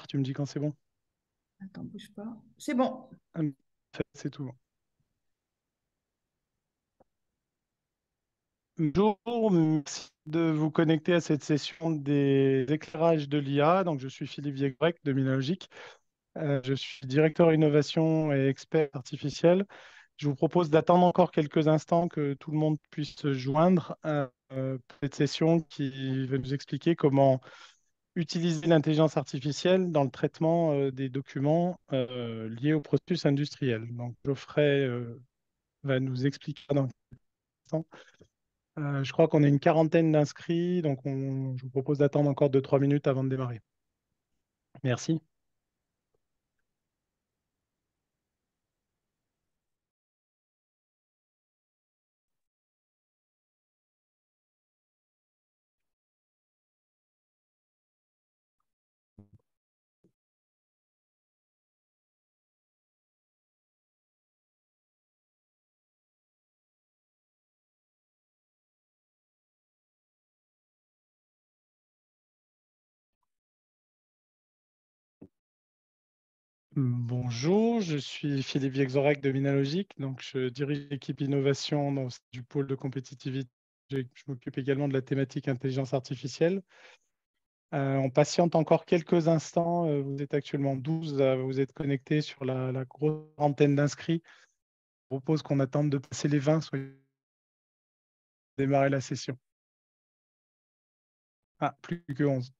Tu me dis quand c'est bon. Attends, bouge pas. C'est bon. Ah, c'est tout. Bonjour, merci de vous connecter à cette session des éclairages de l'IA. Donc, je suis Philippe Viegrec de Minalogic. Je suis directeur innovation et expert artificiel. Je vous propose d'attendre encore quelques instants que tout le monde puisse se joindre à cette session qui va nous expliquer comment utiliser l'intelligence artificielle dans le traitement des documents liés au processus industriel. Donc, Geoffrey va nous expliquer dans quelques instants. Je crois qu'on est une quarantaine d'inscrits, donc je vous propose d'attendre encore 2-3 minutes avant de démarrer. Merci. Bonjour, je suis Philippe Viexorac de Minalogic, donc je dirige l'équipe innovation du pôle de compétitivité. Je m'occupe également de la thématique intelligence artificielle. On patiente encore quelques instants. Vous êtes actuellement 12, vous êtes connectés sur la grosse antenne d'inscrits. Je propose qu'on attende de passer les 20, soit démarrer la session. Ah, plus que 11.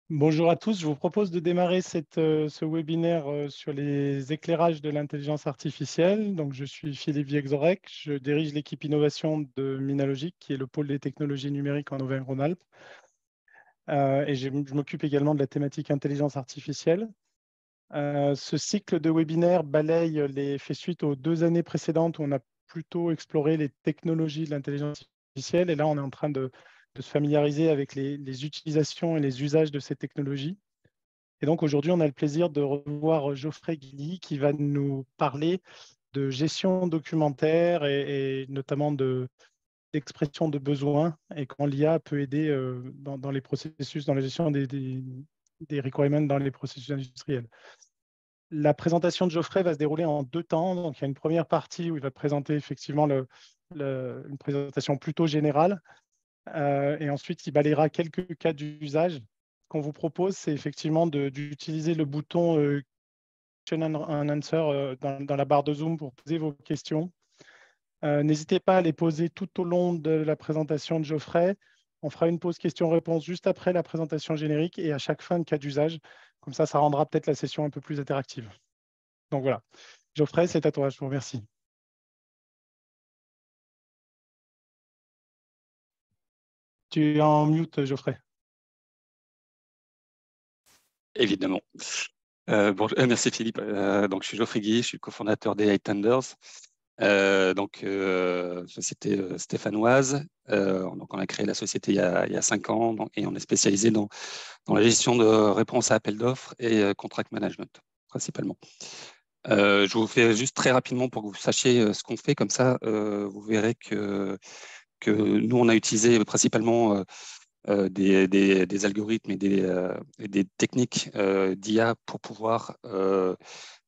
Bonjour à tous, je vous propose de démarrer ce webinaire sur les éclairages de l'intelligence artificielle. Donc, je suis Philippe Viexorek, je dirige l'équipe innovation de Minalogic, qui est le pôle des technologies numériques en Auvergne-Rhône-Alpes. Et je m'occupe également de la thématique intelligence artificielle. Ce cycle de webinaires fait suite aux 2 années précédentes où on a plutôt exploré les technologies de l'intelligence artificielle. Et là, on est en train de se familiariser avec les utilisations et les usages de ces technologies. Et donc aujourd'hui, on a le plaisir de revoir Geoffrey Guilly qui va nous parler de gestion documentaire et notamment d'expression de besoins et comment l'IA peut aider dans les processus, dans la gestion des requirements dans les processus industriels. La présentation de Geoffrey va se dérouler en 2 temps. Donc, il y a une première partie où il va présenter effectivement une présentation plutôt générale. Et ensuite, il balayera quelques cas d'usage. Ce qu'on vous propose, c'est effectivement d'utiliser le bouton Question and Answer dans la barre de Zoom pour poser vos questions. N'hésitez pas à les poser tout au long de la présentation de Geoffrey. On fera une pause questions-réponses juste après la présentation générique et à chaque fin de cas d'usage. Comme ça rendra peut-être la session un peu plus interactive. Donc voilà. Geoffrey, c'est à toi. Je vous remercie. Tu es en mute, Geoffrey. Évidemment. Merci Philippe. Donc, je suis Geoffrey Guy, je suis cofondateur des Tenders. Société stéphanoise. Donc, on a créé la société il y a 5 ans et on est spécialisé dans la gestion de réponses à appels d'offres et contract management, principalement. Je vous fais juste très rapidement pour que vous sachiez ce qu'on fait. Comme ça, vous verrez que nous, on a utilisé principalement des algorithmes et des techniques d'IA pour pouvoir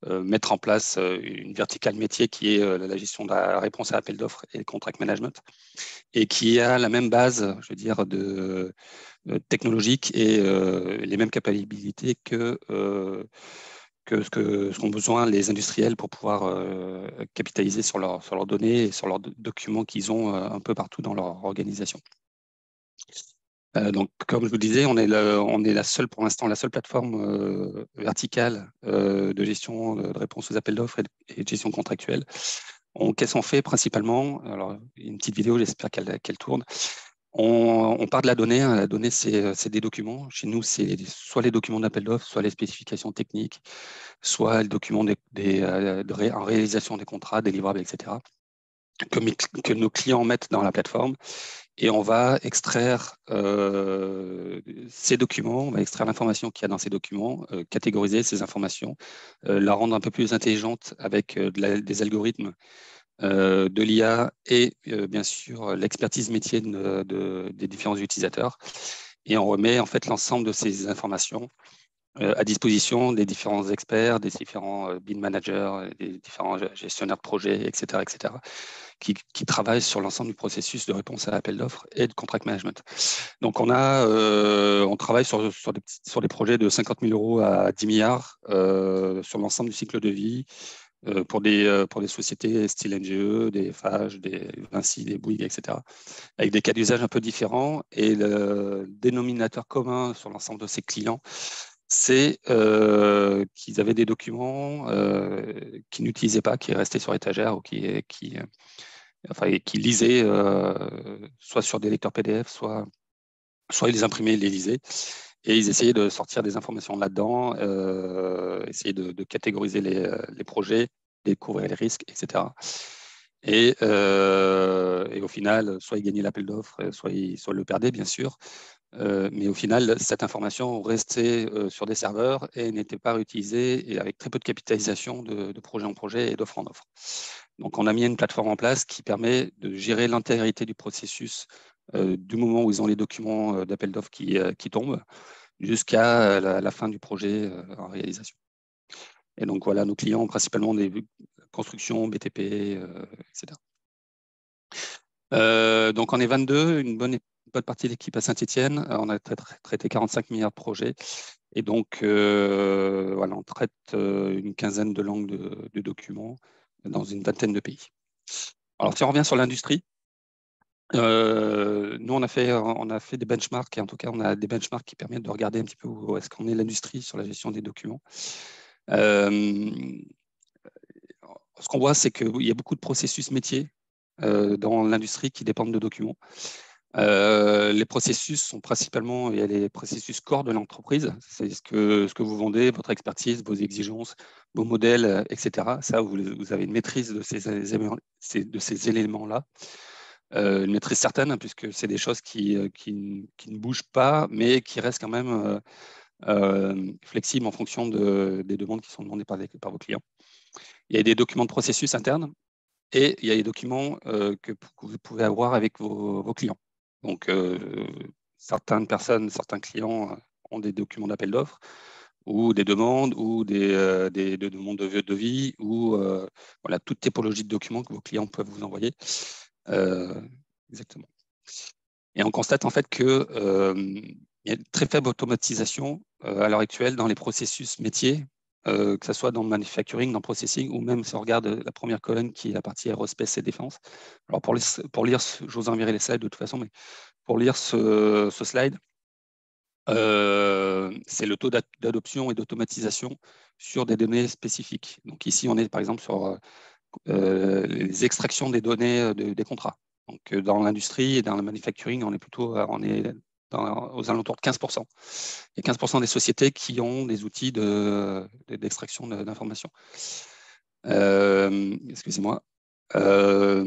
mettre en place une verticale métier qui est la gestion de la réponse à appel d'offres et le contract management, et qui a la même base, je veux dire, technologique et les mêmes capacités que ce qu'ont besoin les industriels pour pouvoir capitaliser sur leurs données et sur leurs documents qu'ils ont un peu partout dans leur organisation. Donc, comme je vous disais, on est pour l'instant la seule plateforme verticale de gestion de réponse aux appels d'offres et de gestion contractuelle. Qu'est-ce qu'on fait principalement? Alors, une petite vidéo, j'espère qu'elle tourne. On part de la donnée. Hein. La donnée, c'est des documents. Chez nous, c'est soit les documents d'appel d'offres, soit les spécifications techniques, soit les documents en réalisation des contrats, des livrables, etc., que nos clients mettent dans la plateforme. Et on va extraire ces documents, on va extraire l'information qu'il y a dans ces documents, catégoriser ces informations, la rendre un peu plus intelligente avec des algorithmes, de l'IA et bien sûr l'expertise métier des différents utilisateurs. Et on remet en fait l'ensemble de ces informations à disposition des différents experts, des différents BIM managers, des différents gestionnaires de projets, etc., qui travaillent sur l'ensemble du processus de réponse à l'appel d'offres et de contract management. Donc, on travaille sur des projets de 50 000 € à 10 milliards sur l'ensemble du cycle de vie pour des sociétés style NGE, des FAGE, des Vinci, des Bouygues, etc., avec des cas d'usage un peu différents. Et le dénominateur commun sur l'ensemble de ces clients, c'est qu'ils avaient des documents qu'ils n'utilisaient pas, qui restaient sur étagère ou qui lisaient soit sur des lecteurs PDF, soit ils les imprimaient et les lisaient. Et ils essayaient de sortir des informations là-dedans, essayer de catégoriser les projets, découvrir les risques, etc. Et au final, soit ils gagnaient l'appel d'offres, soit ils le perdaient, bien sûr. Mais au final, cette information restait sur des serveurs et n'était pas réutilisée, et avec très peu de capitalisation de projet en projet et d'offre en offre. Donc, on a mis une plateforme en place qui permet de gérer l'intégrité du processus du moment où ils ont les documents d'appel d'offres qui tombent jusqu'à la fin du projet en réalisation. Et donc, voilà, nos clients ont principalement des constructions, BTP, etc. Donc, on est 22, une bonne partie de l'équipe à Saint-Étienne. On a traité 45 milliards de projets. Et donc, voilà, on traite une quinzaine de langues de documents dans une vingtaine de pays. Alors, si on revient sur l'industrie, nous, on a fait des benchmarks, et en tout cas, on a des benchmarks qui permettent de regarder un petit peu où est-ce qu'on est l'industrie sur la gestion des documents. Ce qu'on voit, c'est qu'il y a beaucoup de processus métiers dans l'industrie qui dépendent de documents. Les processus sont principalement, il y a les processus core de l'entreprise, c'est ce que vous vendez, votre expertise, vos exigences, vos modèles, etc. Ça, vous avez une maîtrise de ces éléments-là. Une maîtrise certaine, puisque c'est des choses qui ne bougent pas, mais qui restent quand même flexibles en fonction des demandes qui sont demandées par vos clients. Il y a des documents de processus internes et il y a les documents que vous pouvez avoir avec vos clients. Donc, certaines personnes, certains clients ont des documents d'appel d'offres ou des demandes ou des demandes de devis ou voilà, toute typologie de documents que vos clients peuvent vous envoyer. Exactement. Et on constate en fait qu'il y a une très faible automatisation à l'heure actuelle dans les processus métiers, que ce soit dans le manufacturing, dans le processing, ou même si on regarde la première colonne qui est la partie aérospace et défense. Alors pour lire, je vous enverrai les slides de toute façon, mais pour lire ce slide, c'est le taux d'adoption et d'automatisation sur des données spécifiques. Donc ici, on est par exemple sur les extractions des données des contrats. Donc dans l'industrie et dans le manufacturing, on est plutôt aux alentours de 15%. Il y a 15% des sociétés qui ont des outils d'extraction d'informations. Excusez-moi. La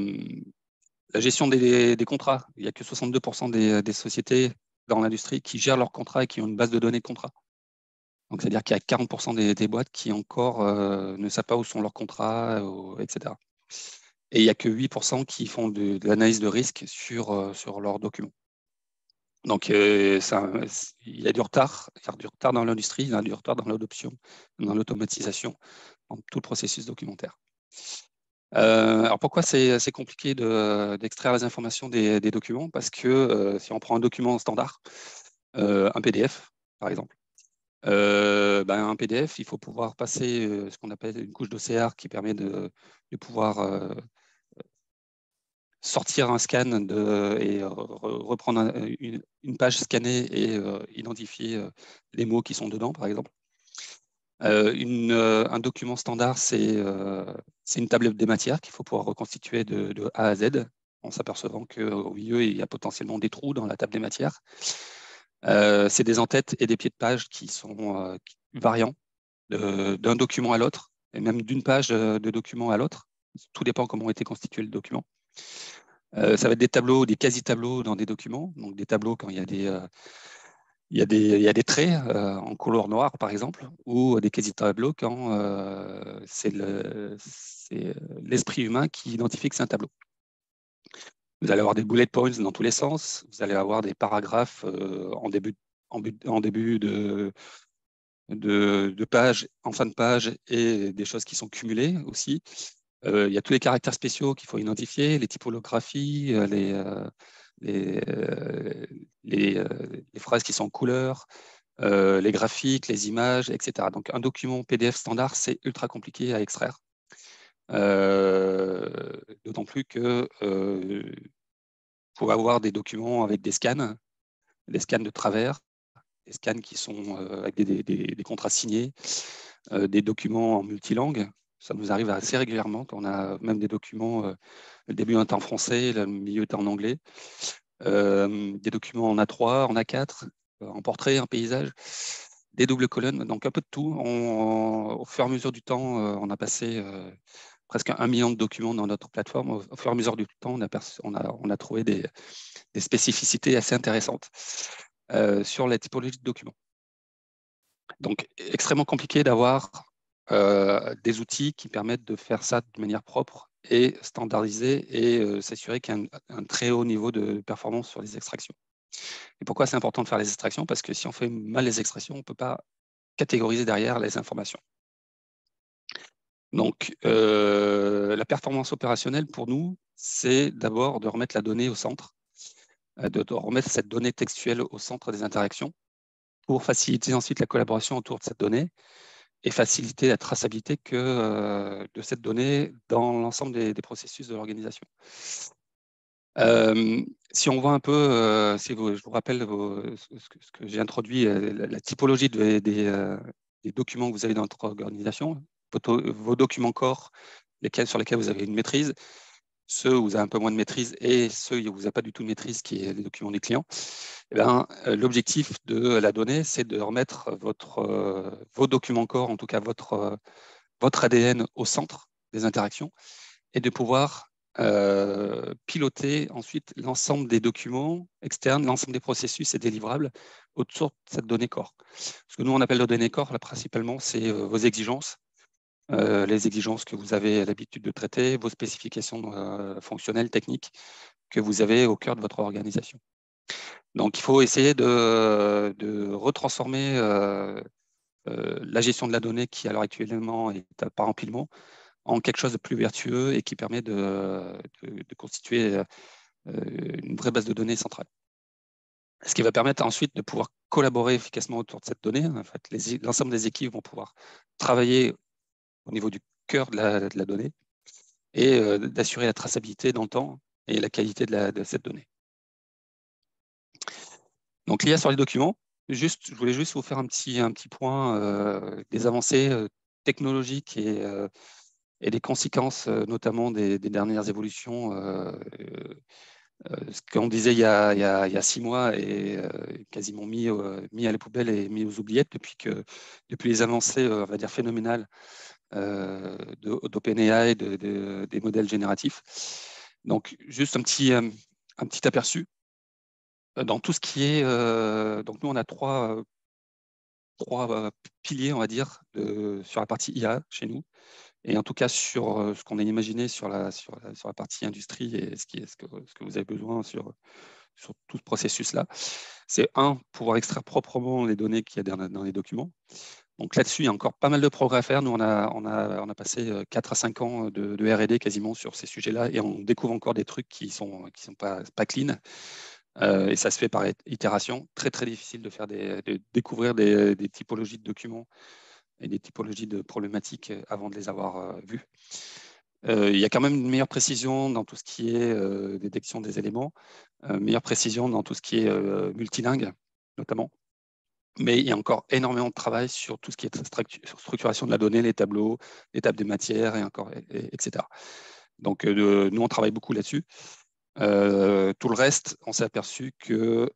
gestion des contrats, il n'y a que 62% des sociétés dans l'industrie qui gèrent leurs contrats et qui ont une base de données de contrats. Donc, c'est-à-dire qu'il y a 40% des boîtes qui encore ne savent pas où sont leurs contrats, etc. Et il n'y a que 8% qui font de l'analyse de risque sur leurs documents. Donc, il y a du retard. Il y a du retard dans l'industrie, il y a du retard dans l'adoption, dans l'automatisation, dans tout le processus documentaire. Alors, pourquoi c'est compliqué d'extraire les informations des documents? Parce que si on prend un document standard, un PDF, par exemple, Un PDF, il faut pouvoir passer ce qu'on appelle une couche d'OCR qui permet de pouvoir sortir un scan et reprendre une page scannée et identifier les mots qui sont dedans, par exemple. Un document standard, c'est une table des matières qu'il faut pouvoir reconstituer de A à Z, en s'apercevant qu'au milieu, il y a potentiellement des trous dans la table des matières. C'est des en-têtes et des pieds de page qui sont variants d'un document à l'autre, et même d'une page de document à l'autre. Tout dépend comment a été constitué le document. Ça va être des tableaux, des quasi-tableaux dans des documents, donc des tableaux quand il y a des traits en couleur noire, par exemple, ou des quasi-tableaux quand c'est l'esprit humain qui identifie que c'est un tableau. Vous allez avoir des bullet points dans tous les sens, vous allez avoir des paragraphes en début de page, en fin de page, et des choses qui sont cumulées aussi. Il y a tous les caractères spéciaux qu'il faut identifier, les typographies, les phrases qui sont en couleur, les graphiques, les images, etc. Donc, un document PDF standard, c'est ultra compliqué à extraire. D'autant plus que vous pouvez avoir des documents avec des scans de travers, des scans qui sont avec des contrats signés, des documents en multilangue. Ça nous arrive assez régulièrement. On a même des documents, le début est en français, le milieu est en anglais, des documents en A3, en A4, en portrait, en paysage, des doubles colonnes, donc un peu de tout. Au fur et à mesure du temps, on a passé presque 1 million de documents dans notre plateforme. Au fur et à mesure du temps, on a trouvé des spécificités assez intéressantes sur la typologie de documents. Donc, extrêmement compliqué d'avoir des outils qui permettent de faire ça de manière propre et standardisée et s'assurer qu'il y a un très haut niveau de performance sur les extractions. Et pourquoi c'est important de faire les extractions? Parce que si on fait mal les extractions, on ne peut pas catégoriser derrière les informations. Donc, la performance opérationnelle pour nous, c'est d'abord de remettre la donnée au centre, de remettre cette donnée textuelle au centre des interactions pour faciliter ensuite la collaboration autour de cette donnée et faciliter la traçabilité de cette donnée dans l'ensemble des processus de l'organisation. Si on voit un peu, je vous rappelle ce que j'ai introduit, la typologie des documents que vous avez dans votre organisation, vos documents corps, sur lesquels vous avez une maîtrise, ceux où vous avez un peu moins de maîtrise et ceux où vous n'avez pas du tout de maîtrise, qui est les documents des clients. L'objectif de la donnée, c'est de remettre vos documents corps, en tout cas votre ADN au centre des interactions et de pouvoir piloter ensuite l'ensemble des documents externes, l'ensemble des processus et des livrables autour de cette donnée corps. Ce que nous, on appelle la donnée corps, là, principalement, c'est vos exigences, les exigences que vous avez l'habitude de traiter, vos spécifications fonctionnelles, techniques que vous avez au cœur de votre organisation. Donc, il faut essayer de retransformer la gestion de la donnée qui, à l'heure actuellement, est par empilement, en quelque chose de plus vertueux et qui permet de constituer une vraie base de données centrale. Ce qui va permettre ensuite de pouvoir collaborer efficacement autour de cette donnée. En fait, l'ensemble des équipes vont pouvoir travailler au niveau du cœur de la donnée et d'assurer la traçabilité dans le temps et la qualité de cette donnée. Donc, l'IA sur les documents, je voulais juste vous faire un petit point des avancées technologiques et des conséquences, notamment des dernières évolutions. Ce qu'on disait il y a 6 mois est quasiment mis à la poubelle et mis aux oubliettes depuis les avancées, on va dire, phénoménales d'OpenAI, des modèles génératifs. Donc, juste un petit aperçu. Dans tout ce qui est... donc, nous, on a trois piliers, on va dire, sur la partie IA chez nous. Et en tout cas, sur ce qu'on a imaginé sur la partie industrie et ce que vous avez besoin sur tout ce processus-là, c'est pouvoir extraire proprement les données qu'il y a dans les documents. Donc là-dessus, il y a encore pas mal de progrès à faire. Nous, on a passé 4 à 5 ans de R&D quasiment sur ces sujets-là et on découvre encore des trucs qui sont pas clean. Et ça se fait par itération. Très, très difficile de découvrir des typologies de documents et des typologies de problématiques avant de les avoir vues. Il y a quand même une meilleure précision dans tout ce qui est détection des éléments, meilleure précision dans tout ce qui est multilingue, notamment. Mais il y a encore énormément de travail sur tout ce qui est structuration de la donnée, les tableaux, les tables des matières, etc. Donc, nous, on travaille beaucoup là-dessus. Tout le reste, on s'est aperçu que,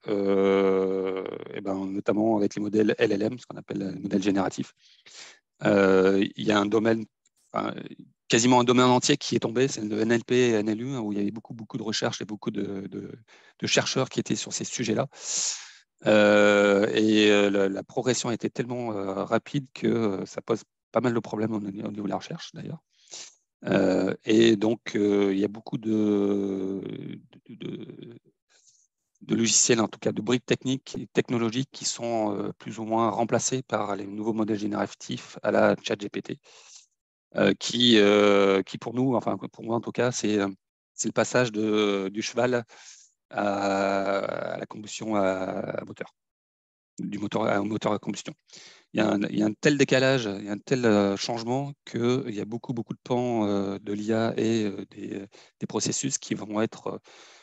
notamment avec les modèles LLM, ce qu'on appelle les modèles génératifs, il y a un domaine, quasiment un domaine entier qui est tombé, c'est le NLP et NLU, où il y avait beaucoup de recherches et beaucoup de chercheurs qui étaient sur ces sujets-là. La progression a été tellement rapide que ça pose pas mal de problèmes au niveau de la recherche, d'ailleurs. Et donc, il y a beaucoup de logiciels, en tout cas de briques techniques et technologiques qui sont plus ou moins remplacés par les nouveaux modèles génératifs à la ChatGPT, qui pour nous, enfin pour moi en tout cas, c'est le passage du cheval à la combustion à moteur, du moteur à moteur à combustion. Il y a un tel décalage, il y a un tel changement qu'il y a beaucoup de pans de l'IA et des processus qui vont être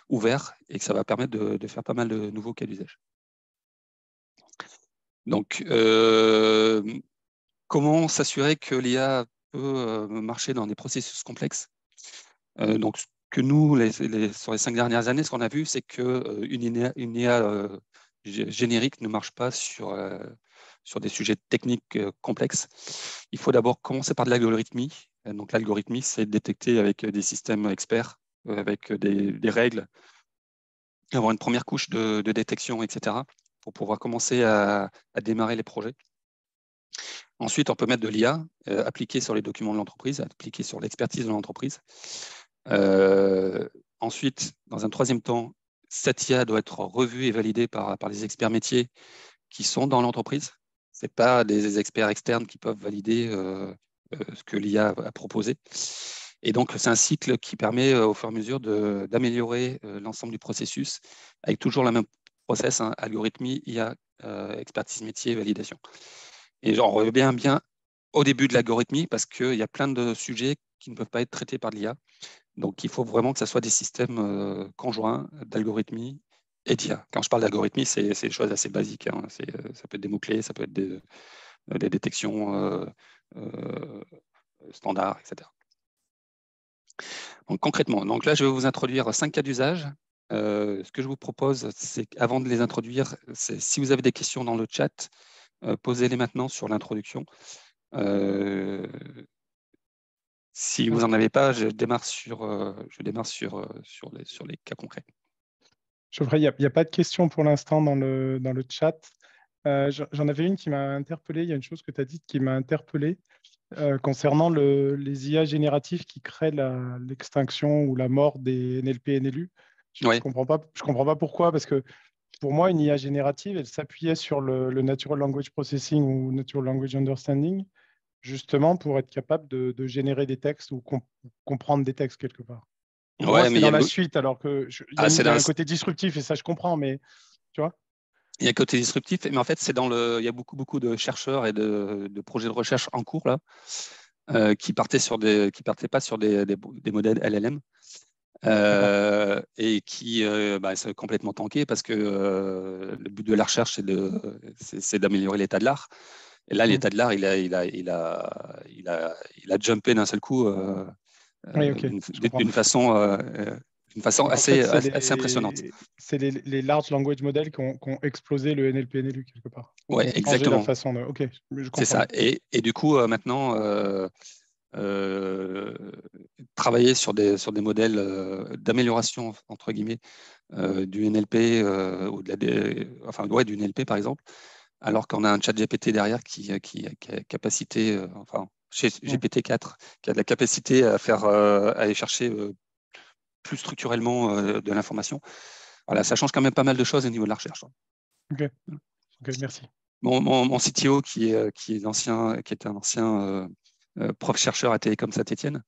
ouverts et que ça va permettre de faire pas mal de nouveaux cas d'usage. Donc, comment s'assurer que l'IA peut marcher dans des processus complexes? Donc, ce que nous, sur les 5 dernières années, ce qu'on a vu, c'est qu'une IA générique ne marche pas sur des sujets techniques complexes. Il faut d'abord commencer par de l'algorithmie. Donc, l'algorithmie, c'est détecter avec des systèmes experts, avec des règles, avoir une première couche de détection, etc., pour pouvoir commencer à démarrer les projets. Ensuite, on peut mettre de l'IA appliquée sur les documents de l'entreprise, appliquée sur l'expertise de l'entreprise. Ensuite, dans un troisième temps, cette IA doit être revue et validée par les experts métiers qui sont dans l'entreprise. Ce n'est pas des experts externes qui peuvent valider ce que l'IA a proposé. Et donc, c'est un cycle qui permet au fur et à mesure d'améliorer l'ensemble du processus avec toujours le même process, hein, algorithmie, IA, expertise métier, validation. Et j'en reviens bien au début de l'algorithmie parce qu'il y a plein de sujets qui ne peuvent pas être traités par l'IA. Donc, il faut vraiment que ce soit des systèmes conjoints d'algorithmie et d'IA. Quand je parle d'algorithmie, c'est des choses assez basiques, hein. Ça peut être des mots-clés, ça peut être des détections standards, etc. Donc, concrètement, donc là, je vais vous introduire 5 cas d'usage. Ce que je vous propose, c'est qu'avant de les introduire, si vous avez des questions dans le chat, posez-les maintenant sur l'introduction. Si vous n'en avez pas, je démarre sur les cas concrets. Geoffrey, il n'y a pas de questions pour l'instant dans le chat. J'en avais une qui m'a interpellé. Il y a une chose que tu as dite qui m'a interpellé concernant les IA génératifs qui créent l'extinction ou la mort des NLP et NLU. Je ne comprends pas pourquoi, parce que pour moi, une IA générative, elle s'appuyait sur le Natural Language Processing ou Natural Language Understanding, justement pour être capable de générer des textes ou comprendre des textes quelque part. Pour moi, c'est dans la suite, alors qu'il y a un côté disruptif, et ça, je comprends, mais tu vois. Il y a un côté disruptif, mais en fait, il y a beaucoup de chercheurs et de projets de recherche en cours là, qui partaient pas sur des modèles LLM et qui c'est complètement tanké parce que le but de la recherche, c'est d'améliorer l'état de l'art. Et là, l'état de l'art, il a jumpé d'un seul coup d'une façon assez impressionnante. C'est les large language models qui ont explosé le NLP NLU quelque part. Oui, exactement. La façon de... Ok, je comprends. C'est ça. Et du coup, maintenant, travailler sur des modèles d'amélioration, entre guillemets, du NLP ou du NLP par exemple, alors qu'on a un chat GPT derrière qui a capacité, chez GPT-4, qui a de la capacité à aller chercher plus structurellement de l'information. Voilà, ça change quand même pas mal de choses au niveau de la recherche. Ok, merci. Mon CTO, qui est un ancien prof chercheur à Télécom Saint-Étienne,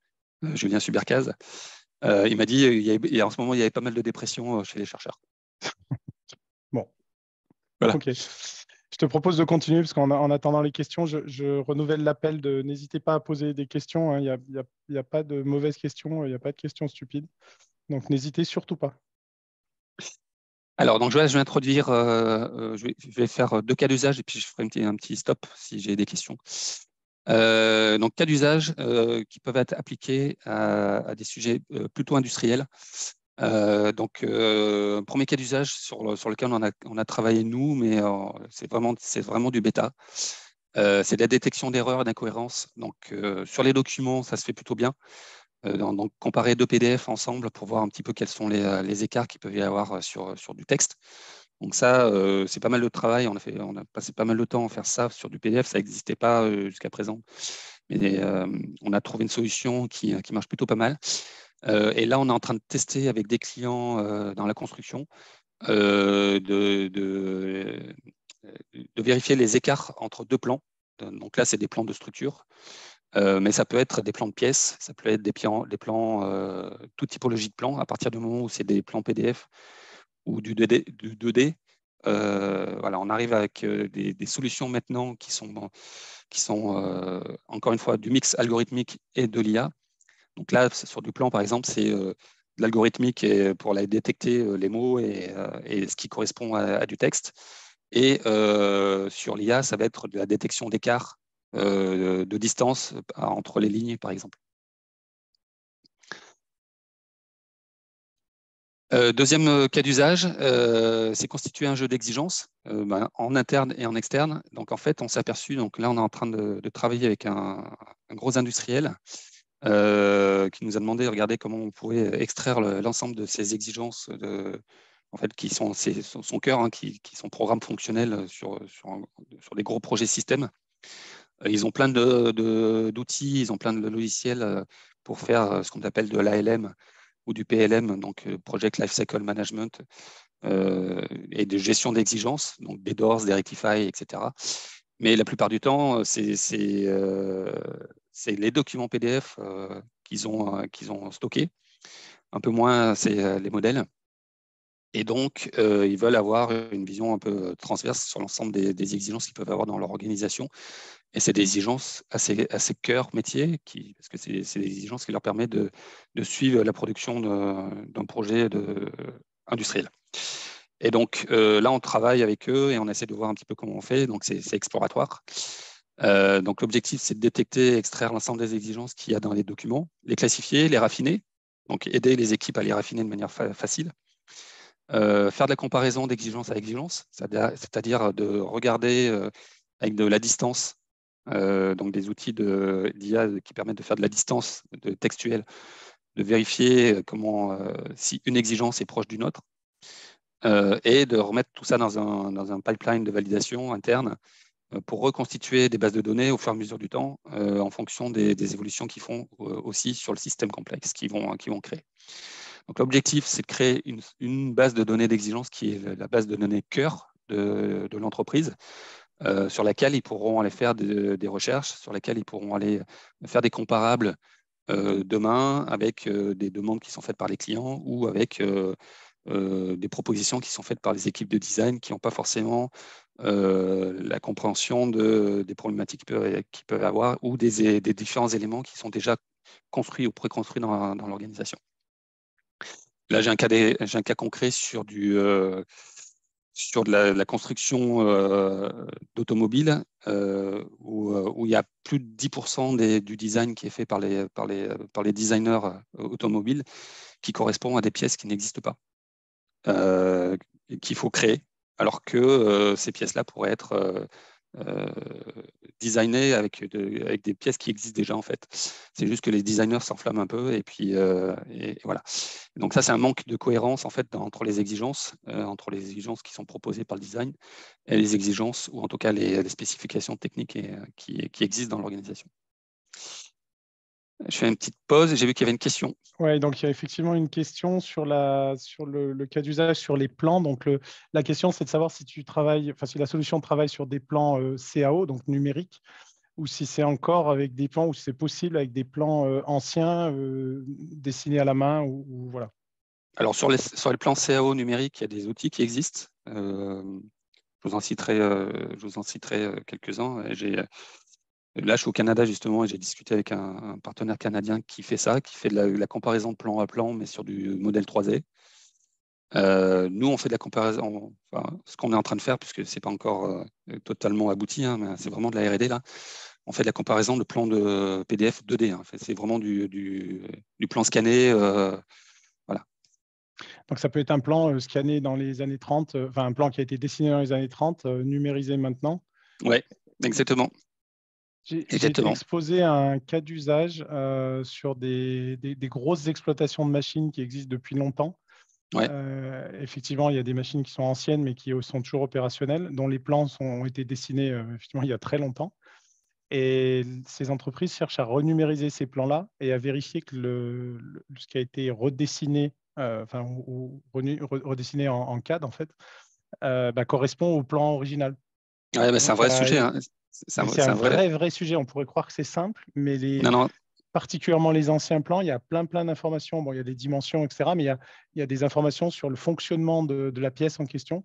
Julien Subercaz, il m'a dit en ce moment, il y avait pas mal de dépression chez les chercheurs. Voilà. Ok. Je te propose de continuer parce qu'en attendant les questions, je renouvelle l'appel de n'hésitez pas à poser des questions. Hein. Il y a pas de mauvaises questions, il n'y a pas de questions stupides. Donc n'hésitez surtout pas. Alors, donc, je vais introduire, je vais faire 2 cas d'usage et puis je ferai un petit stop si j'ai des questions. Donc, cas d'usage qui peuvent être appliqués à des sujets plutôt industriels. Premier cas d'usage sur lequel on a travaillé nous, mais c'est vraiment du bêta. C'est de la détection d'erreurs et d'incohérences. Donc, sur les documents, ça se fait plutôt bien. Donc, comparer 2 PDF ensemble pour voir un petit peu quels sont les écarts qu'il peut y avoir sur du texte. Donc ça, c'est pas mal de travail. On a passé pas mal de temps à faire ça sur du PDF. Ça n'existait pas jusqu'à présent. Mais on a trouvé une solution qui marche plutôt pas mal. Et là, on est en train de tester avec des clients dans la construction de vérifier les écarts entre 2 plans. Donc là, c'est des plans de structure. Mais ça peut être des plans de pièces, ça peut être des plans toute typologie de plans, à partir du moment où c'est des plans PDF ou du 2D. Voilà, on arrive avec des solutions maintenant qui sont encore une fois du mix algorithmique et de l'IA. Donc là, sur du plan, par exemple, c'est de l'algorithmique pour détecter les mots et ce qui correspond à du texte. Et sur l'IA, ça va être de la détection d'écart de distance entre les lignes, par exemple. Deuxième cas d'usage, c'est constituer un jeu d'exigence en interne et en externe. Donc en fait, on s'est aperçu, donc là on est en train de travailler avec un gros industriel qui nous a demandé de regarder comment on pouvait extraire l'ensemble de ces exigences en fait, qui sont son cœur, hein, qui sont programmes fonctionnels sur des gros projets systèmes. Ils ont plein d'outils, ils ont plein de logiciels pour faire ce qu'on appelle de l'ALM ou du PLM, donc Project Lifecycle Management, et de gestion d'exigences, donc des DORS, des Rectify, etc. Mais la plupart du temps, c'est les documents PDF qu'ils ont stockés. Un peu moins, c'est les modèles. Et donc, ils veulent avoir une vision un peu transverse sur l'ensemble des exigences qu'ils peuvent avoir dans leur organisation. Et c'est des exigences assez cœur métier, parce que c'est des exigences qui leur permettent de suivre la production d'un projet industriel. Et donc là, on travaille avec eux et on essaie de voir un petit peu comment on fait. Donc c'est exploratoire. Donc l'objectif, c'est de détecter, extraire l'ensemble des exigences qu'il y a dans les documents, les classifier, les raffiner. Donc aider les équipes à les raffiner de manière facile. Faire de la comparaison d'exigence à exigence, c'est-à-dire de regarder avec de la distance, donc des outils d'IA qui permettent de faire de la distance textuelle, de vérifier si une exigence est proche d'une autre, et de remettre tout ça dans un pipeline de validation interne pour reconstituer des bases de données au fur et à mesure du temps en fonction des évolutions qu'ils font aussi sur le système complexe qu'ils vont créer. Donc l'objectif, c'est de créer une base de données d'exigence qui est la base de données cœur de l'entreprise, sur laquelle ils pourront aller faire des recherches, sur laquelle ils pourront aller faire des comparables demain avec des demandes qui sont faites par les clients ou avec des propositions qui sont faites par les équipes de design qui n'ont pas forcément la compréhension des problématiques qu'ils peuvent avoir ou des différents éléments qui sont déjà construits ou préconstruits dans l'organisation. Là, j'ai un cas concret sur de la construction d'automobiles où il y a plus de 10% du design qui est fait par les designers automobiles qui correspond à des pièces qui n'existent pas, qu'il faut créer, alors que ces pièces-là pourraient être designées avec des pièces qui existent déjà en fait. C'est juste que les designers s'enflamment un peu et puis et voilà. Donc ça, c'est un manque de cohérence en fait entre les exigences qui sont proposées par le design et les exigences ou en tout cas les spécifications techniques qui existent dans l'organisation. Je fais une petite pause et j'ai vu qu'il y avait une question. Oui, donc il y a effectivement une question sur le cas d'usage sur les plans. Donc la question, c'est de savoir si si la solution travaille sur des plans CAO, donc numériques, ou si c'est encore avec des plans, ou si c'est possible avec des plans anciens dessinés à la main, ou voilà. Alors sur les plans CAO numériques, il y a des outils qui existent. je vous en citerai quelques-uns. Là, je suis au Canada justement et j'ai discuté avec un partenaire canadien qui fait ça, qui fait de la comparaison de plan à plan, mais sur du modèle 3D. Nous, on fait de la comparaison, enfin, ce qu'on est en train de faire, puisque ce n'est pas encore totalement abouti, hein, mais c'est vraiment de la R&D là. On fait de la comparaison de plan de PDF 2D. Hein. C'est vraiment du plan scanné. Voilà. Donc, ça peut être un plan scanné dans les années 30, enfin un plan qui a été dessiné dans les années 30, numérisé maintenant. Oui, exactement. J'ai été exposé à un cas d'usage sur des grosses exploitations de machines qui existent depuis longtemps. Ouais. Effectivement, il y a des machines qui sont anciennes, mais qui sont toujours opérationnelles, dont les plans ont été dessinés effectivement, il y a très longtemps. Et ces entreprises cherchent à renumériser ces plans-là et à vérifier que ce qui a été redessiné, ou redessiné en CAD, en fait, correspond au plan original. Ouais, c'est un vrai sujet. Hein. C'est un vrai sujet. On pourrait croire que c'est simple, mais particulièrement les anciens plans, il y a plein d'informations. Bon, il y a des dimensions, etc. Mais il y a des informations sur le fonctionnement de la pièce en question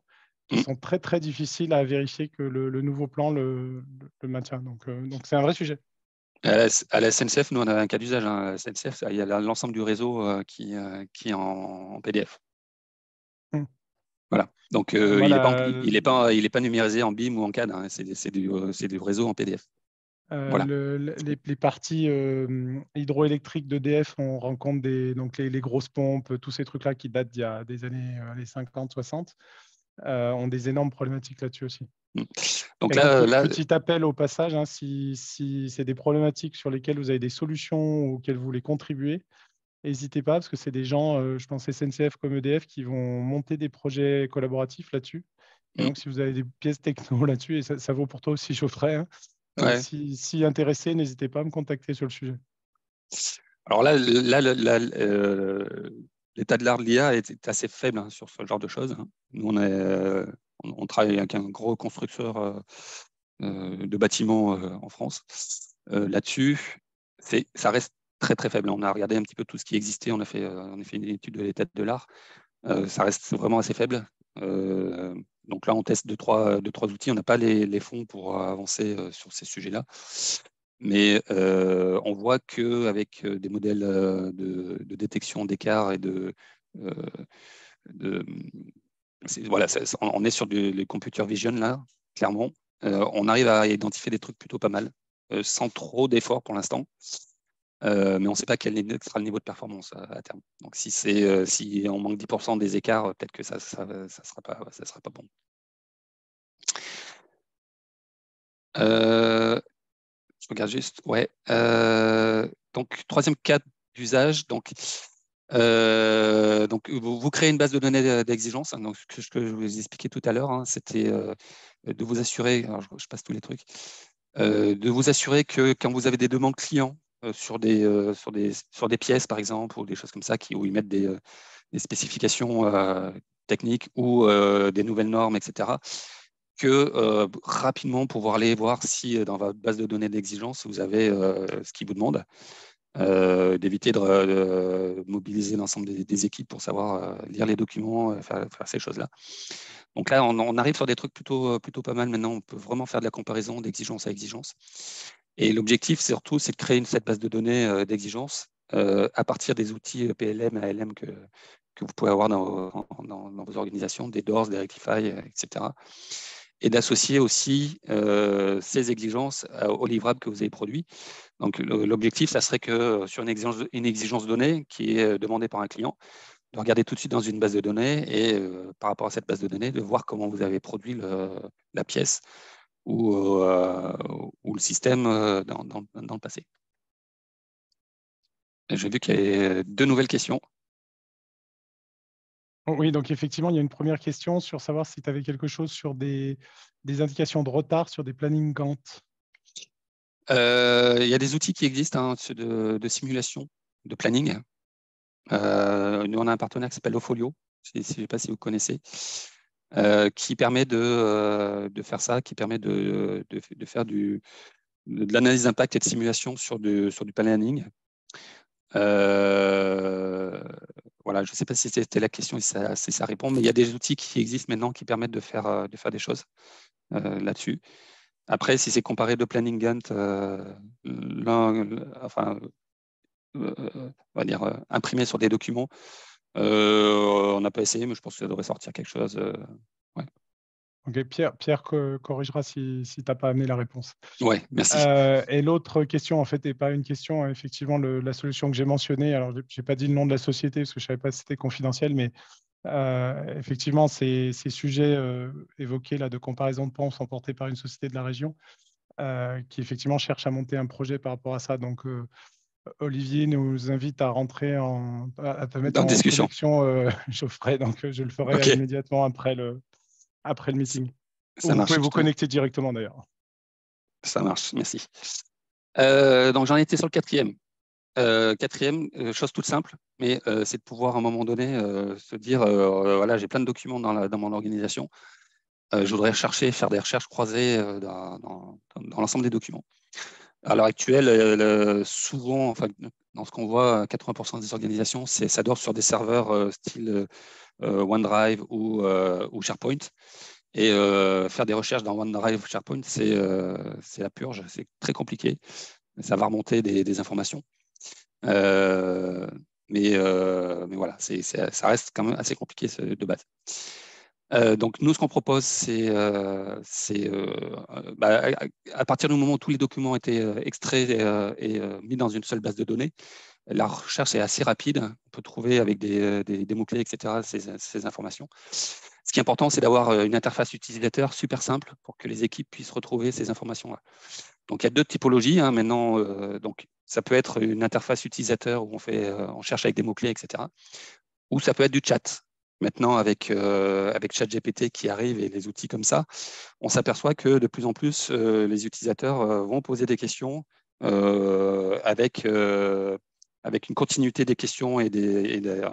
qui sont très difficiles à vérifier que le nouveau plan le maintient. Donc c'est un vrai sujet. À la SNCF, nous, on a un cas d'usage. Hein. À la SNCF, il y a l'ensemble du réseau qui est en PDF. Voilà. Donc, il n'est pas numérisé en BIM ou en CAD. Hein. C'est du réseau en PDF. Voilà. Les parties hydroélectriques d'EDF, on rencontre donc les grosses pompes, tous ces trucs-là qui datent d'il y a des années les 50, 60, ont des énormes problématiques là-dessus aussi. Donc petit appel au passage, hein, si c'est des problématiques sur lesquelles vous avez des solutions ou auxquelles vous voulez contribuer, n'hésitez pas, parce que c'est des gens, je pense SNCF comme EDF, qui vont monter des projets collaboratifs là-dessus. Et donc, si vous avez des pièces techno là-dessus, et ça vaut pour toi aussi, Geoffrey, hein, si intéressé, n'hésitez pas à me contacter sur le sujet. Alors là l'état de l'art de l'IA est assez faible hein, sur ce genre de choses. Hein. Nous, on travaille avec un gros constructeur de bâtiments en France. Là-dessus, ça reste très faible. On a regardé un petit peu tout ce qui existait. On a fait une étude de l'état de l'art. Ça reste vraiment assez faible. Donc là, on teste deux, trois outils. On n'a pas les fonds pour avancer sur ces sujets-là. Mais on voit qu'avec des modèles de détection d'écart et on est sur les computer vision là, clairement. On arrive à identifier des trucs plutôt pas mal, sans trop d'efforts pour l'instant. Mais on ne sait pas quel sera le niveau de performance à terme. Donc si on manque 10% des écarts, peut-être que ça ne sera pas bon. Je regarde juste. Ouais. Donc, troisième cas d'usage. Donc, vous créez une base de données d'exigence. Hein, donc, ce que je vous expliquais tout à l'heure, hein, c'était de vous assurer, alors je passe tous les trucs, de vous assurer que quand vous avez des demandes clients sur des pièces, par exemple, ou des choses comme ça, où ils mettent des spécifications techniques ou des nouvelles normes, etc., que rapidement pouvoir aller voir si dans votre base de données d'exigence, vous avez ce qu'ils vous demandent, d'éviter de mobiliser l'ensemble des équipes pour savoir lire les documents, faire ces choses-là. Donc là, on arrive sur des trucs plutôt pas mal maintenant. On peut vraiment faire de la comparaison d'exigence à exigence. Et l'objectif, surtout, c'est de créer cette base de données d'exigence à partir des outils PLM, ALM que vous pouvez avoir dans vos organisations, des DORS, des Rectify, etc. Et d'associer aussi ces exigences aux livrables que vous avez produits. Donc, l'objectif, ça serait que sur une exigence donnée qui est demandée par un client, de regarder tout de suite dans une base de données et par rapport à cette base de données, de voir comment vous avez produit la pièce ou le système dans le passé. J'ai vu qu'il y avait 2 nouvelles questions. Oui, donc effectivement, il y a une première question sur savoir si tu avais quelque chose sur des indications de retard sur des plannings Gantt. Il y a des outils qui existent hein, de simulation, de planning. Nous, on a un partenaire qui s'appelle Ofolio, je ne sais pas si vous connaissez, qui permet de faire ça, qui permet de faire de l'analyse d'impact et de simulation sur du planning. voilà, je ne sais pas si c'était la question, si ça répond, mais il y a des outils qui existent maintenant qui permettent de faire des choses là-dessus. Après, si c'est comparé de Planning Gantt, on va dire imprimé sur des documents, on n'a pas essayé, mais je pense que ça devrait sortir quelque chose. Ouais. Ok, Pierre corrigera si tu n'as pas amené la réponse. Ouais, merci. Et l'autre question, en fait, n'est pas une question. Effectivement, la solution que j'ai mentionnée, alors je n'ai pas dit le nom de la société parce que je ne savais pas si c'était confidentiel, mais effectivement, ces sujets évoqués là, de comparaison de PAN sont portés par une société de la région qui, effectivement, cherche à monter un projet par rapport à ça. Donc, Olivier nous invite à rentrer à te mettre Dans la en discussion. connexion, Geoffrey. Donc, je le ferai Ok, immédiatement après le meeting. Ou ça vous pouvez marche. vous connecter directement d'ailleurs. Ça marche, merci. Donc, j'en étais sur le quatrième. Quatrième, chose toute simple, mais c'est de pouvoir à un moment donné se dire, voilà, j'ai plein de documents dans mon organisation. Je voudrais faire des recherches croisées dans l'ensemble des documents. À l'heure actuelle, souvent, enfin, dans ce qu'on voit, 80% des organisations, ça dort sur des serveurs style OneDrive ou SharePoint. Et faire des recherches dans OneDrive ou SharePoint, c'est la purge, c'est très compliqué. Ça va remonter des informations. Mais voilà, ça reste quand même assez compliqué de base. Donc, nous, ce qu'on propose, c'est à partir du moment où tous les documents ont été extraits et mis dans une seule base de données, la recherche est assez rapide. On peut trouver avec des mots-clés, etc., ces informations. Ce qui est important, c'est d'avoir une interface utilisateur super simple pour que les équipes puissent retrouver ces informations-là. Donc, il y a deux typologies maintenant. Donc, ça peut être une interface utilisateur où on cherche avec des mots-clés, etc. Ou ça peut être du chat. Maintenant, avec ChatGPT qui arrive et les outils comme ça, on s'aperçoit que de plus en plus, les utilisateurs vont poser des questions avec une continuité des questions et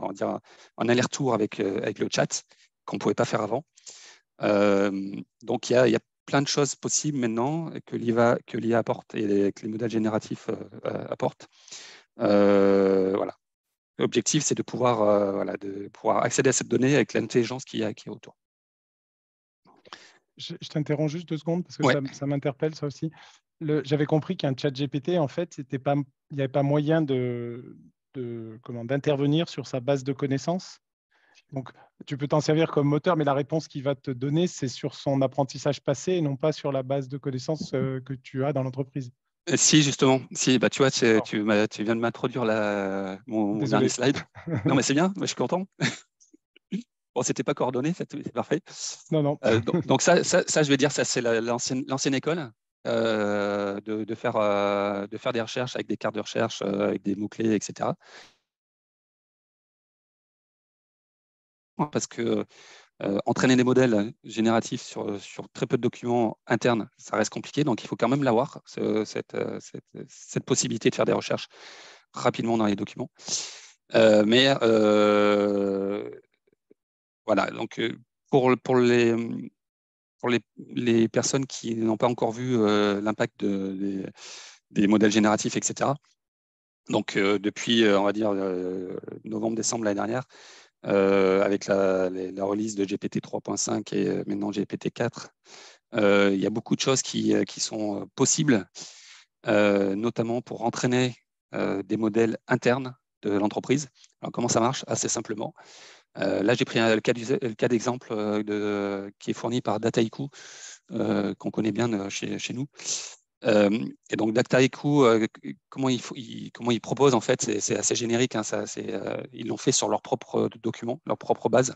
on va dire, un aller-retour avec le chat qu'on ne pouvait pas faire avant. Donc, il y a plein de choses possibles maintenant que l'IA apporte et que les modèles génératifs apportent. Voilà. L'objectif, c'est de pouvoir accéder à cette donnée avec l'intelligence qu'il y a autour. Je t'interromps juste 2 secondes parce que Ouais. ça m'interpelle, ça aussi. J'avais compris qu'un chat GPT, en fait, il n'y avait pas moyen d'intervenir sur sa base de connaissances. Donc, tu peux t'en servir comme moteur, mais la réponse qu'il va te donner, c'est sur son apprentissage passé et non pas sur la base de connaissances que tu as dans l'entreprise. Si, justement. Si, bah, tu vois, tu D'accord. viens de m'introduire mon dernier Désolé. slide. Non, mais c'est bien, je suis content. Bon, c'était pas coordonné, c'est parfait. Non, non. Donc ça, je vais dire, ça c'est l'ancienne école de faire des recherches avec des cartes de recherche, avec des mots-clés, etc. Parce que entraîner des modèles génératifs sur très peu de documents internes, ça reste compliqué. Donc il faut quand même l'avoir, cette possibilité de faire des recherches rapidement dans les documents. Mais voilà, donc pour les personnes qui n'ont pas encore vu l'impact des modèles génératifs, etc. Donc, depuis, on va dire, novembre-décembre l'année dernière, avec la release de GPT 3.5 et maintenant GPT 4, il y a beaucoup de choses qui sont possibles, notamment pour entraîner des modèles internes de l'entreprise. Alors, comment ça marche? Assez simplement. Là, j'ai pris le cas d'exemple qui est fourni par Dataiku, qu'on connaît bien chez nous. Et donc, Dataiku, comment ils proposent, en fait, c'est assez générique. Hein, ils l'ont fait sur leur propre document, leur propre base.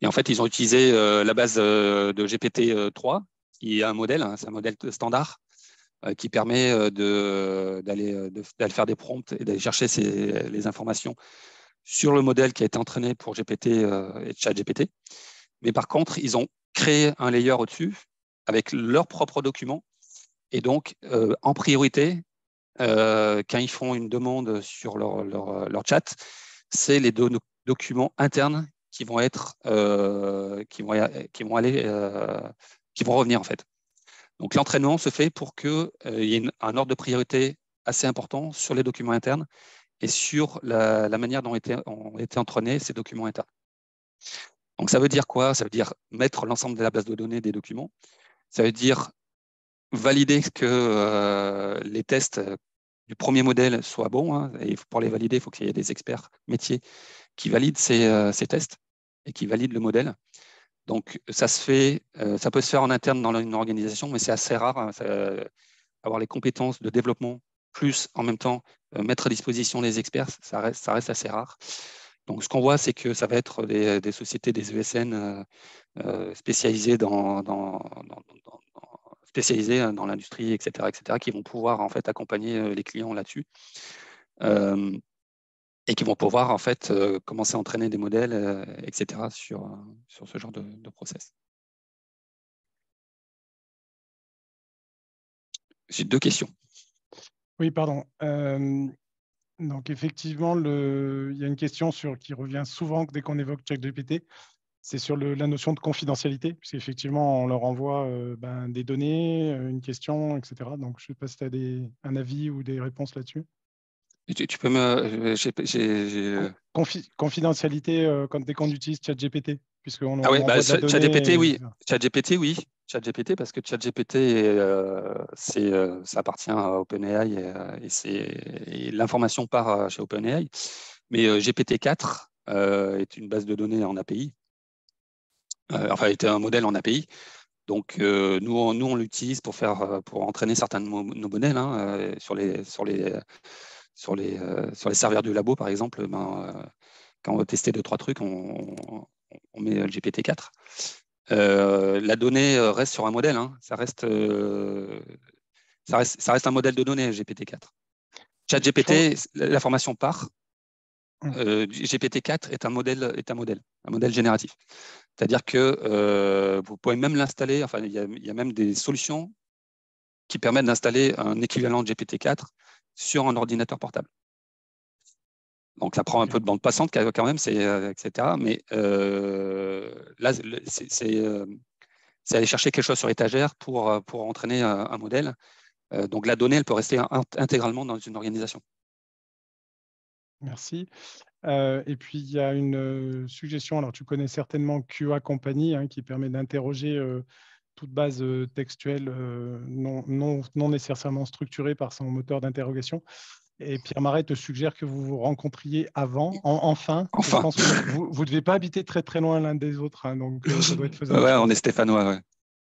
Et en fait, ils ont utilisé la base de GPT-3, qui est un modèle, hein, c'est un modèle standard, qui permet d'aller faire des prompts et d'aller chercher les informations sur le modèle qui a été entraîné pour GPT et ChatGPT. Mais par contre, ils ont créé un layer au-dessus avec leurs propres documents. Et donc, en priorité, quand ils font une demande sur leur chat, c'est les documents internes qui vont revenir en fait. Donc l'entraînement se fait pour qu'il y ait un ordre de priorité assez important sur les documents internes et sur la manière dont ont été entraînés ces documents internes. Donc, ça veut dire quoi? Ça veut dire mettre l'ensemble de la base de données des documents. Ça veut dire valider que les tests du premier modèle soient bons. Hein, et pour les valider, il faut qu'il y ait des experts métiers qui valident ces tests et qui valident le modèle. Donc, ça peut se faire en interne dans une organisation, mais c'est assez rare. Hein, avoir les compétences de développement, plus en même temps mettre à disposition les experts, ça reste assez rare. Donc, ce qu'on voit, c'est que ça va être des sociétés, des ESN spécialisées spécialisées dans l'industrie, etc., qui vont pouvoir en fait accompagner les clients là-dessus. Et qui vont pouvoir en fait commencer à entraîner des modèles, etc. sur ce genre de process. J'ai 2 questions. Oui, pardon. Donc, effectivement, il y a une question qui revient souvent dès qu'on évoque ChatGPT. C'est sur la notion de confidentialité, puisqu'effectivement, on leur envoie des données, une question, etc. Donc, je ne sais pas si tu as un avis ou des réponses là-dessus. Tu peux me... Confidentialité dès qu'on utilise ChatGPT, puisqu'on Ah oui, envoie de la donnée. ChatGPT, oui. ChatGPT, oui. ChatGPT, parce que ChatGPT, ça appartient à OpenAI et l'information part chez OpenAI. Mais GPT-4 est une base de données en API. Enfin, était un modèle en API. Donc, nous, on l'utilise pour entraîner certains de nos modèles hein, sur les serveurs du labo, par exemple. Quand on veut tester 2-3 trucs, on met le GPT-4. La donnée reste sur un modèle. Hein. Ça reste un modèle de données, GPT-4. ChatGPT, l'information part. GPT-4 est un modèle génératif. C'est-à-dire que vous pouvez même l'installer, enfin, il y a même des solutions qui permettent d'installer un équivalent de GPT-4 sur un ordinateur portable. Donc, ça prend un peu de bande passante quand même, etc. Mais là, c'est aller chercher quelque chose sur l'étagère pour entraîner un modèle. Donc, la donnée, elle peut rester intégralement dans une organisation. Merci. Et puis, il y a une suggestion. Alors, tu connais certainement QA Company, hein, qui permet d'interroger toute base textuelle non nécessairement structurée par son moteur d'interrogation. Et Pierre Marais te suggère que vous vous rencontriez enfin. Je pense que vous ne devez pas habiter très très loin l'un des autres, hein, donc ça doit être faisable. Ouais, on est stéphanois. Ouais.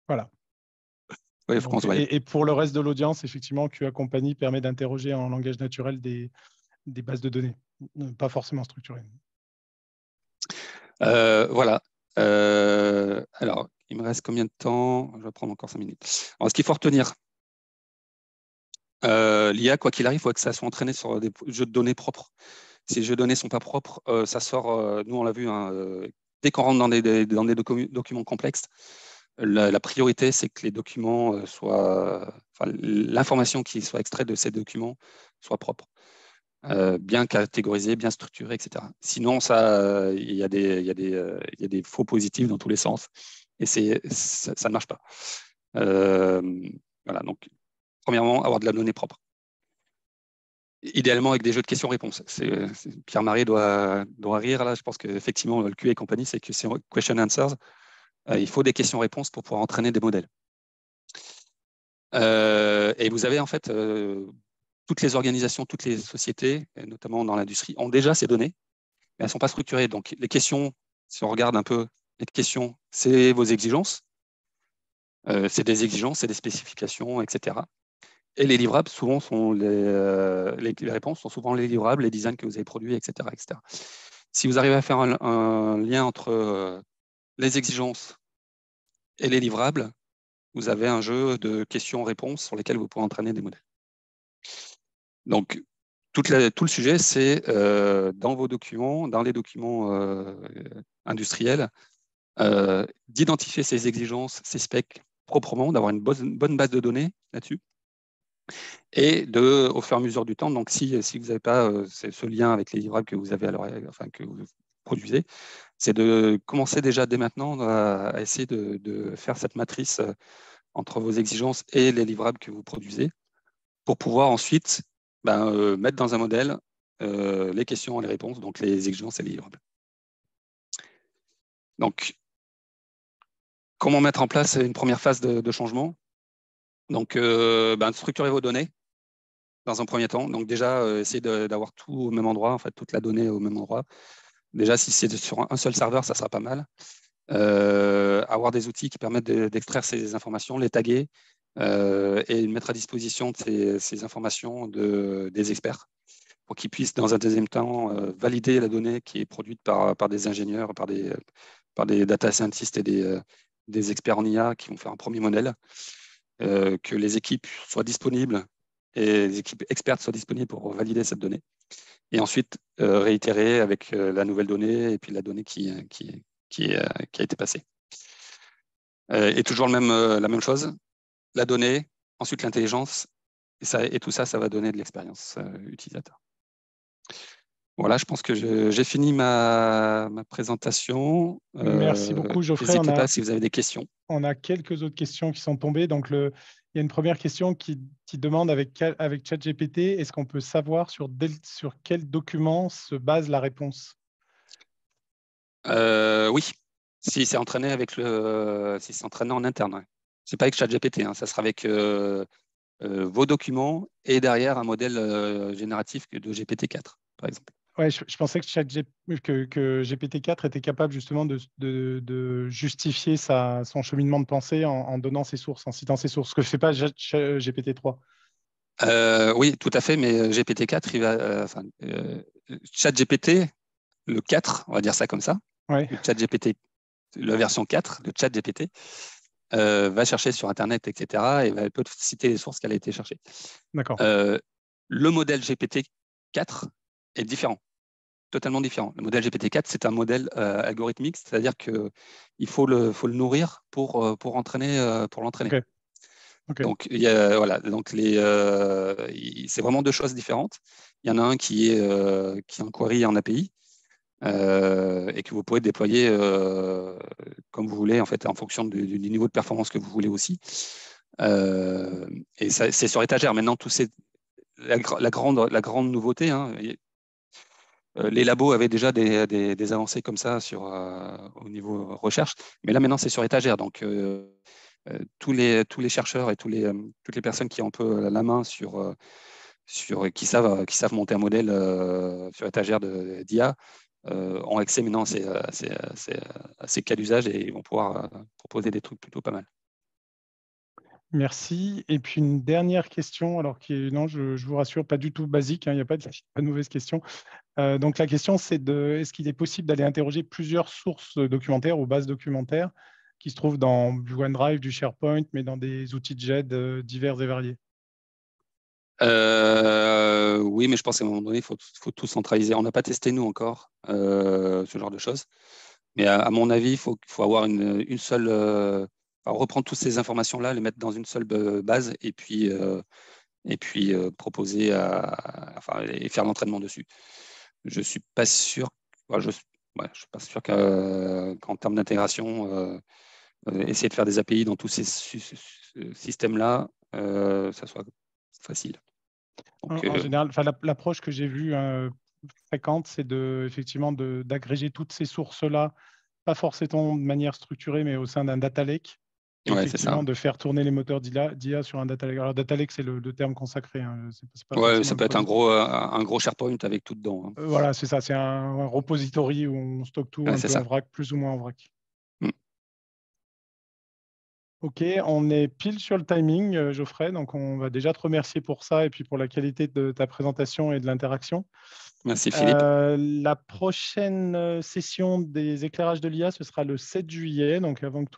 Voilà. Ouais, Donc, et pour le reste de l'audience, effectivement, QA Company permet d'interroger en langage naturel des bases de données, pas forcément structurées. Voilà. Alors, il me reste combien de temps? Je vais prendre encore 5 minutes. Alors, ce qu'il faut retenir, l'IA, quoi qu'il arrive, il faut que ça soit entraîné sur des jeux de données propres. Si les jeux de données ne sont pas propres, ça sort, nous on l'a vu, hein, dès qu'on rentre dans des documents complexes, la priorité, c'est que les documents l'information qui soit extraite de ces documents soit propre, bien catégorisée, bien structurée, etc. Sinon, il y a des faux positifs dans tous les sens et ça ne marche pas. Voilà, donc, premièrement, avoir de la donnée propre. Idéalement avec des jeux de questions-réponses. Pierre Marais doit rire là. Je pense qu'effectivement, le QA et compagnie, c'est que c'est question answers. Il faut des questions-réponses pour pouvoir entraîner des modèles. Et vous avez en fait toutes les organisations, toutes les sociétés, et notamment dans l'industrie, ont déjà ces données, mais elles ne sont pas structurées. Donc les questions, si on regarde un peu les questions, c'est vos exigences. C'est des exigences, c'est des spécifications, etc. Et les livrables, souvent, sont les réponses sont souvent les livrables, les designs que vous avez produits, etc. etc. Si vous arrivez à faire un lien entre les exigences et les livrables, vous avez un jeu de questions-réponses sur lesquelles vous pouvez entraîner des modèles. Donc, tout le sujet, c'est dans vos documents, dans les documents industriels, d'identifier ces exigences, ces specs proprement, d'avoir une bonne base de données là-dessus. Et au fur et à mesure du temps, donc si vous n'avez pas ce lien avec les livrables que vous avez que vous produisez, c'est de commencer déjà dès maintenant à essayer de faire cette matrice entre vos exigences et les livrables que vous produisez pour pouvoir ensuite mettre dans un modèle les questions et les réponses, donc les exigences et les livrables. Donc, comment mettre en place une première phase de changement? Donc, structurer vos données dans un premier temps. Donc déjà, essayer d'avoir tout au même endroit, en fait, toute la donnée au même endroit. Déjà, si c'est sur un seul serveur, ça sera pas mal. Avoir des outils qui permettent d'extraire ces informations, les taguer et mettre à disposition ces informations des experts pour qu'ils puissent, dans un deuxième temps, valider la donnée qui est produite par des ingénieurs, par des data scientists et des experts en IA qui vont faire un premier modèle, que les équipes soient disponibles et les équipes expertes soient disponibles pour valider cette donnée. Et ensuite, réitérer avec la nouvelle donnée et puis la donnée qui a été passée. Et toujours la même chose, la donnée, ensuite l'intelligence, et tout ça, ça va donner de l'expérience utilisateur. Voilà, je pense que j'ai fini ma présentation. Merci beaucoup, Geoffrey. N'hésitez pas si vous avez des questions. On a quelques autres questions qui sont tombées. Donc, il y a une première question qui demande avec ChatGPT, est-ce qu'on peut savoir sur quel document se base la réponse? Oui, si c'est entraîné si c'est entraîné en interne. Ouais. C'est pas avec ChatGPT, hein, ça sera avec vos documents et derrière un modèle génératif de GPT-4, par exemple. Ouais, je pensais que GPT-4 était capable justement de justifier son cheminement de pensée en donnant ses sources, en citant ses sources, ce que ne fait pas GPT-3. Oui, tout à fait, mais GPT-4, ChatGPT, le 4, on va dire ça comme ça, ouais. Le ChatGPT, la version 4 de ChatGPT, va chercher sur Internet, etc., et elle peut citer les sources qu'elle a été chercher. D'accord. Le modèle GPT-4 est différent, totalement différent. Le modèle GPT-4, c'est un modèle algorithmique, c'est-à-dire qu'il faut le nourrir pour l'entraîner. Okay. Okay. Donc, c'est vraiment deux choses différentes. Il y en a un qui est un query en API et que vous pouvez déployer comme vous voulez, en fait, en fonction du niveau de performance que vous voulez aussi. Et c'est sur étagère. Maintenant, la grande nouveauté, hein, les labos avaient déjà des avancées comme ça au niveau recherche, mais là maintenant c'est sur étagère. Donc tous les chercheurs et toutes les personnes qui ont un peu la main qui savent monter un modèle sur étagère d'IA ont accès maintenant à ces cas d'usage et ils vont pouvoir proposer des trucs plutôt pas mal. Merci. Et puis une dernière question, alors non, je vous rassure, pas du tout basique, hein, il n'y a pas de mauvaise question. Donc la question, c'est est-ce qu'il est possible d'aller interroger plusieurs sources documentaires ou bases documentaires qui se trouvent dans du OneDrive, du SharePoint, mais dans des outils de GED divers et variés? Oui, mais je pense qu'à un moment donné, il faut tout centraliser. On n'a pas testé, nous, encore, ce genre de choses. Mais à mon avis, il faut avoir une seule... reprendre toutes ces informations-là, les mettre dans une seule base et puis proposer et faire l'entraînement dessus. Je ne suis pas sûr... je suis pas sûr qu'en termes d'intégration, essayer de faire des API dans tous ces systèmes-là, ça soit facile. Donc, en général, l'approche que j'ai vue fréquente, c'est effectivement d'agréger toutes ces sources-là, pas forcément de manière structurée, mais au sein d'un data lake. Et ouais, effectivement, de faire tourner les moteurs d'IA sur un data lake. Alors, data lake, c'est le terme consacré. Hein. Ouais, ça peut être un gros SharePoint avec tout dedans. Hein. Voilà, c'est ça. C'est un repository où on stocke tout un peu en vrac, plus ou moins en vrac. OK, on est pile sur le timing, Geoffrey. Donc, on va déjà te remercier pour ça et puis pour la qualité de ta présentation et de l'interaction. Merci, Philippe. La prochaine session des éclairages de l'IA, ce sera le 7 juillet. Donc, avant que tout